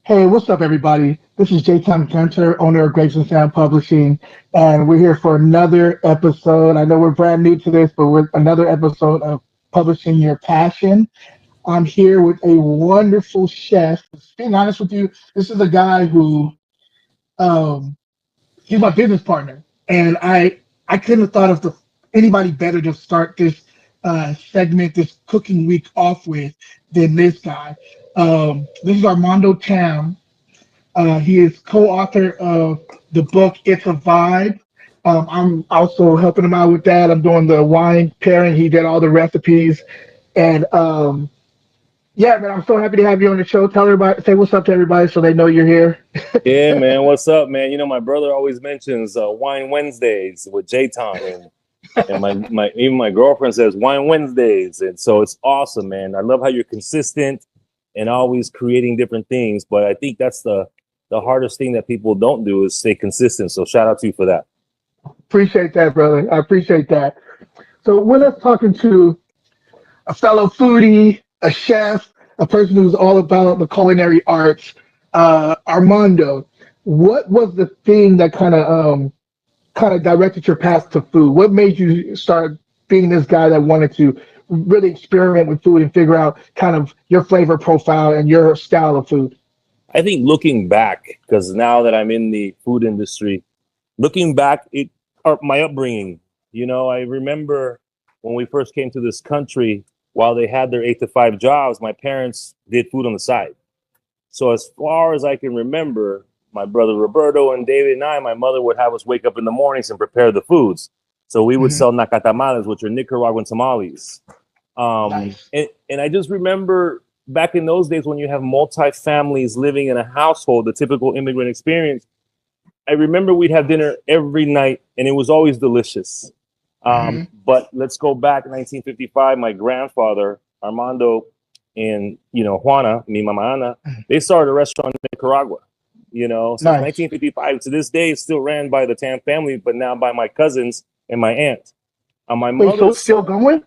Hey, what's up, everybody? This is J-Tom Gunter, owner of Grapes and Sound Publishing, and we're here for another episode. I know we're brand new to this, but we're another episode of Publishing Your Passion. I'm here with a wonderful chef. Being honest with you, this is a guy who um, he's my business partner, and I couldn't have thought of anybody better to start this segment, this cooking week off with than this guy. This is Armando Tam. He is co-author of the book "It's a Vibe." I'm also helping him out with that. I'm doing the wine pairing. He did all the recipes, and yeah, man, I'm so happy to have you on the show. Tell everybody, say what's up to everybody, so they know you're here. Yeah, man. What's up, man? You know, my brother always mentions Wine Wednesdays with J-Ton, and my even my girlfriend says Wine Wednesdays, and so it's awesome, man. I love how you're consistent and always creating different things. But I think that's the hardest thing that people don't do is stay consistent. So shout out to you for that. Appreciate that, brother. I appreciate that. So we're us talking to a fellow foodie, a chef, a person who's all about the culinary arts. Armando, what was the thing that kind of directed your path to food? What made you start being this guy that wanted to really experiment with food and figure out kind of your flavor profile and your style of food? I think looking back, because now that I'm in the food industry, looking back, my upbringing. You know, I remember when we first came to this country, while they had their 8 to 5 jobs, my parents did food on the side. So as far as I can remember, my brother Roberto and David and my mother would have us wake up in the mornings and prepare the foods. So we would sell nacatamales, which are Nicaraguan tamales. Nice. And I just remember back in those days when you have multi-families living in a household, the typical immigrant experience, I remember we'd have dinner every night and it was always delicious. But let's go back 1955, my grandfather, Armando, and, Juana, mi mama Ana, they started a restaurant in Nicaragua, since Nice. 1955 to this day, it's still ran by the Tam family, but now by my cousins and my aunt. On my Wait, so mother's it's still side, going?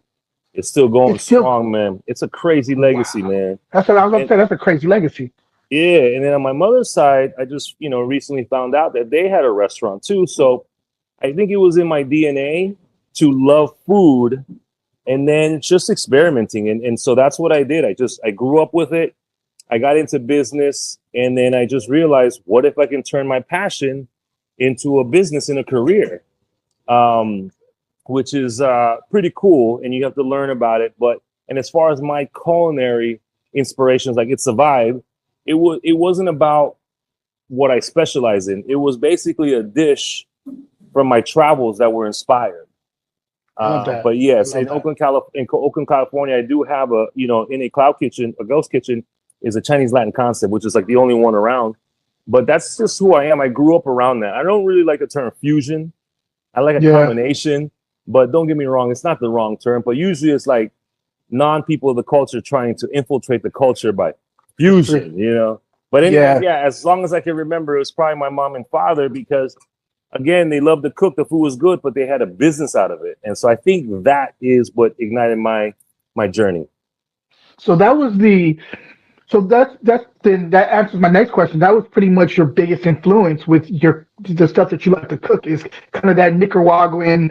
it's still going It's still strong, man. It's a crazy legacy, wow. man. That's what I was gonna And say. That's a crazy legacy. yeah, and then on my mother's side, I just, recently found out that they had a restaurant too. So I think it was in my DNA to love food and then just experimenting. And so that's what I did. I grew up with it. I got into business and then I just realized, what if I can turn my passion into a business and a career? Which is pretty cool, and you have to learn about it. And as far as my culinary inspirations, like It's a Vibe, it wasn't about what I specialize in. It was basically a dish from my travels that were inspired. I love that. But I yes, love in that. Oakland, California, I do have in a cloud kitchen, a ghost kitchen is a Chinese Latin concept, which is like the only one around. But that's just who I am. I grew up around that. I don't really like the term fusion. I like a Yeah. combination, but don't get me wrong, it's not the wrong term. But usually it's like non-people of the culture trying to infiltrate the culture by fusion. But anyway, Yeah. yeah, as long as I can remember, it was probably my mom and father because, again, they loved to cook. The food was good, but they had a business out of it. And so I think that is what ignited my journey. So that was the so that's then that answers my next question. That was pretty much your biggest influence with the stuff that you like to cook is kind of that Nicaraguan,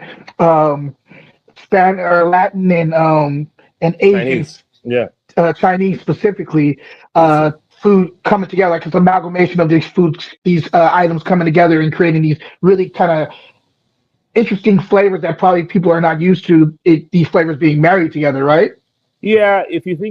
Spanish or Latin and Asian, Chinese. Yeah. Chinese specifically, Yes, sir. food coming together, like it's an amalgamation of these foods, these items coming together and creating these really kind of interesting flavors that probably people are not used to. These flavors being married together, right? Yeah, if you think